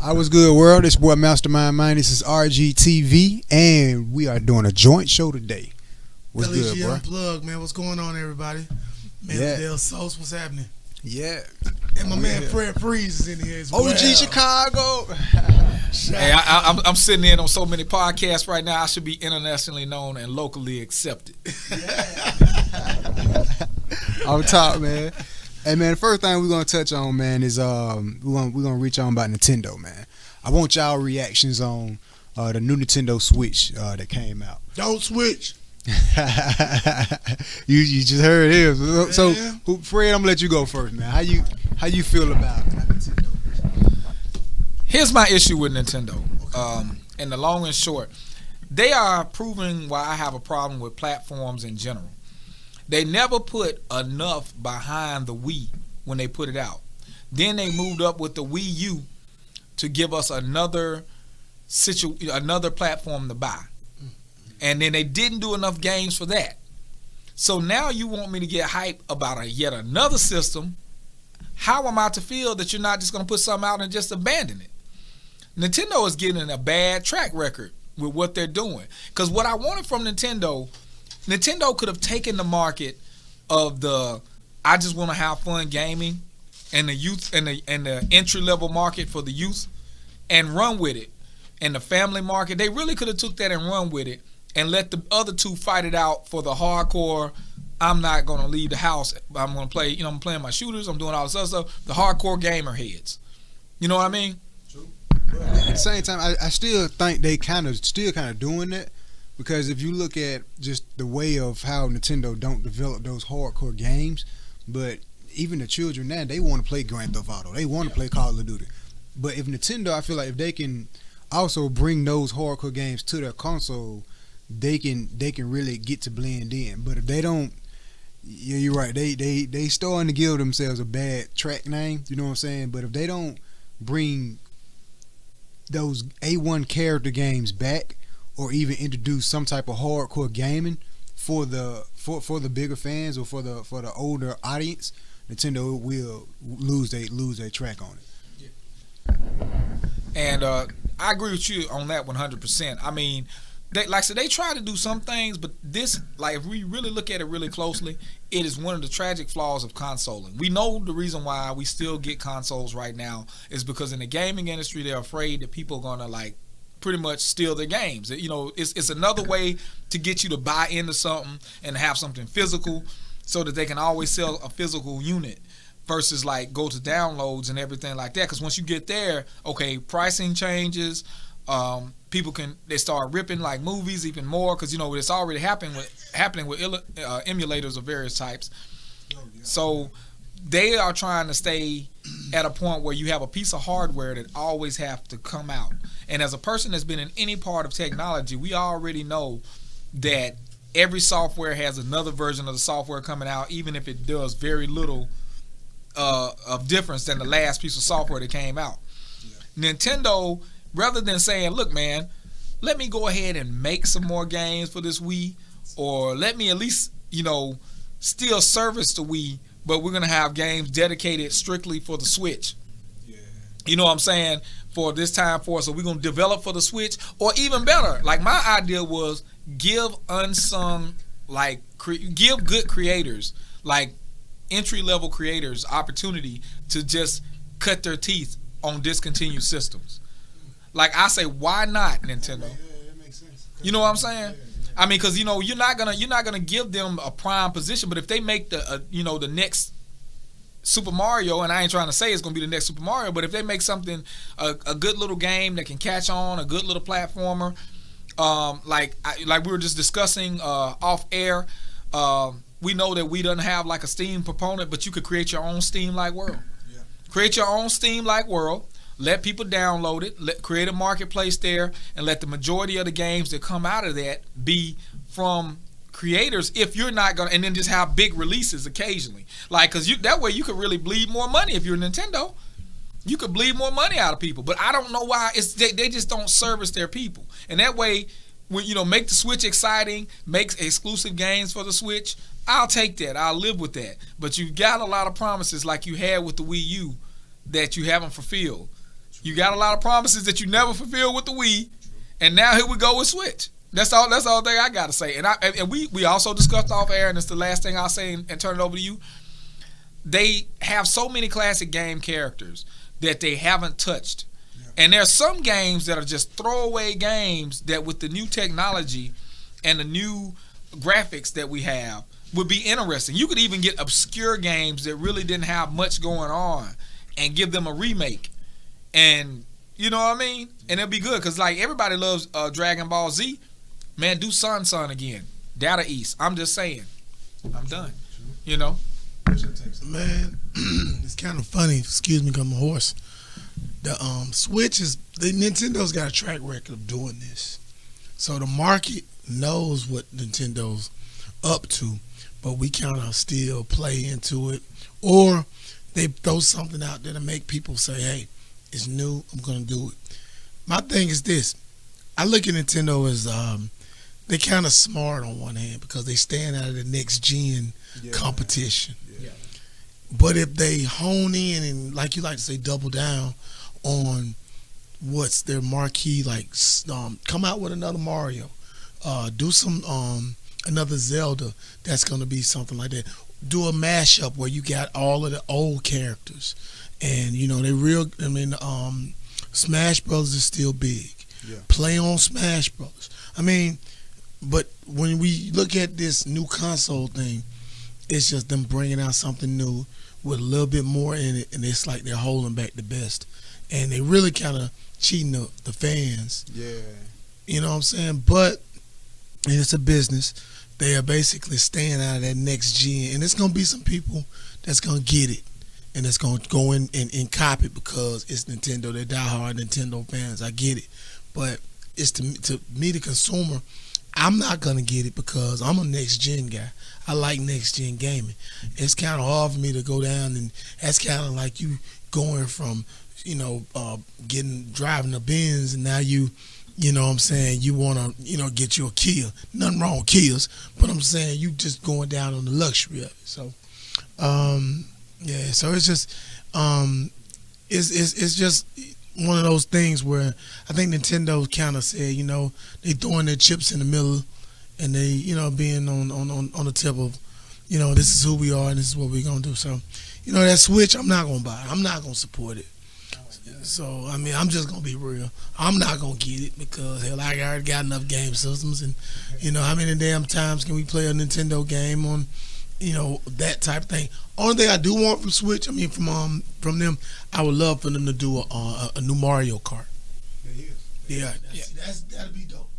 I was good, world. This boy Mastermind Mind. This is RGTv, and we are doing a joint show today. What's good, bro? Unplugged, man. What's going on, everybody? Man, Yeah. Del Sos, what's happening? Yeah. And my man Fred Freeze is in here as well. OG Chicago. Hey, I'm sitting in on so many podcasts right now. I should be internationally known and locally accepted. On top, man. Hey, man, the first thing we're going to touch on, man, is we're gonna reach on about Nintendo, man. I want y'all reactions on the new Nintendo Switch that came out. Don't switch. you just heard it. So, Yeah. Fred, I'm going to let you go first, man. How you feel about Nintendo? Here's my issue with Nintendo. And the long and short, they are proving why I have a problem with platforms in general. They never put enough behind the Wii when they put it out. Then they moved up with the Wii U to give us another platform to buy. And then they didn't do enough games for that. So now you want me to get hype about yet another system. How am I to feel that you're not just going to put something out and just abandon it? Nintendo is getting a bad track record with what they're doing. Because what I wanted from Nintendo could have taken the market of the I just want to have fun gaming and the youth and the entry level market for the youth and run with it. And the family market, they really could have took that and run with it and let the other two fight it out for the hardcore. I'm not going to leave the house. I'm going to play, I'm playing my shooters. I'm doing all this other stuff. The hardcore gamer heads. You know what I mean? But at the same time, I still think they kind of doing that. Because if you look at just the way of how Nintendo don't develop those hardcore games, but even the children now, they want to play Grand Theft Auto. They want to play Call of Duty. But if Nintendo, I feel like if they can also bring those hardcore games to their console, they can really get to blend in. But if they don't, yeah, you're right. They starting to give themselves a bad track name. You know what I'm saying? But if they don't bring those A1 character games back, or even introduce some type of hardcore gaming for the bigger fans or for the older audience, Nintendo will lose their track on it. Yeah. And I agree with you on that 100%. I mean, they try to do some things, but this, like, if we really look at it really closely, it is one of the tragic flaws of consoling. We know the reason why we still get consoles right now is because in the gaming industry, they're afraid that people are gonna pretty much steal their games. It's another way to get you to buy into something and have something physical so that they can always sell a physical unit versus go to downloads and everything like that. Because once you get there, okay, pricing changes. People they start ripping movies even more because it's already happening with emulators of various types. So they are trying to stay at a point where you have a piece of hardware that always have to come out. And as a person that's been in any part of technology, we already know that every software has another version of the software coming out, even if it does very little of difference than the last piece of software that came out. Yeah. Nintendo, rather than saying, look, man, let me go ahead and make some more games for this Wii, or let me at least, still service the Wii, but we're going to have games dedicated strictly for the Switch. Yeah. You know what I'm saying? For this time for us. So we're going to develop for the Switch. Or even better, my idea was give unsung, give good creators, entry-level creators, opportunity to just cut their teeth on discontinued systems. I say, why not, Nintendo? Yeah, that makes sense. You know what I'm saying? I mean, because you're not gonna give them a prime position, but if they make the next Super Mario, and I ain't trying to say it's gonna be the next Super Mario, but if they make something a good little game that can catch on, a good little platformer, like we were just discussing off air, we know that we don't have a Steam proponent, but you could create your own Steam-like world. Yeah. Create your own Steam-like world. Let people download it, create a marketplace there, and let the majority of the games that come out of that be from creators. If you're not going to, and then just have big releases occasionally. Because that way you could really bleed more money if you're Nintendo. You could bleed more money out of people. But I don't know why they just don't service their people. And that way, when make the Switch exciting, make exclusive games for the Switch, I'll take that. I'll live with that. But you got a lot of promises like you had with the Wii U that you haven't fulfilled. You got a lot of promises that you never fulfilled with the Wii, and now here we go with Switch. That's all. That's the thing I gotta say. And we also discussed off air, and it's the last thing I'll say and turn it over to you. They have so many classic game characters that they haven't touched, and there's some games that are just throwaway games that with the new technology and the new graphics that we have would be interesting. You could even get obscure games that really didn't have much going on and give them a remake, and you know what I mean? And it'll be good because like everybody loves Dragon Ball Z. Man, do Sun again. Data East. I'm just saying. I'm done. You know? Man, it's kind of funny. Excuse me, 'cause I'm a horse. The Switch Nintendo's got a track record of doing this. So the market knows what Nintendo's up to, but we kind of still play into it. Or they throw something out there to make people say, hey, it's new, I'm going to do it. My thing is this. I look at Nintendo as they kind of smart on one hand because they stand out of the next gen competition. Yeah. But if they hone in and, like you like to say, double down on what's their marquee, like come out with another Mario, do some another Zelda that's going to be something like that. Do a mashup where you got all of the old characters, and you know Smash Brothers is still big. Yeah. Play on Smash Brothers. I mean, but when we look at this new console thing, it's just them bringing out something new with a little bit more in it, and it's like they're holding back the best, and they really kind of cheating the fans. Yeah. You know what I'm saying? But it's a business. They are basically staying out of that next gen, and it's gonna be some people that's gonna get it, and it's gonna go in and copy it because it's Nintendo. They're diehard Nintendo fans. I get it, but it's to me, the consumer. I'm not gonna get it because I'm a next gen guy. I like next gen gaming. It's kind of hard for me to go down, and that's kind of like you going from driving a Benz, and now you know what I'm saying, you want to get you a Kia. Nothing wrong with Kias, but I'm saying you just going down on the luxury of it. So so it's just it's just one of those things where I think Nintendo kind of said, they throwing their chips in the middle, and they, being on the tip of, this is who we are and this is what we're gonna do. So, that Switch, I'm not gonna buy it. I'm not gonna support it. So, I mean, I'm just gonna be real. I'm not gonna get it because hell, I already got enough game systems, and how many damn times can we play a Nintendo game on, that type of thing. Only thing I do want from Switch, I mean, from them, I would love for them to do a new Mario Kart. Yeah, that'd be dope.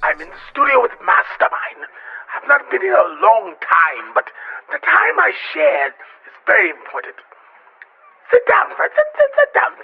I'm in the studio with Mastermind. I've not been here a long time, but the time I shared is very important. Sit down, friend. Sit down.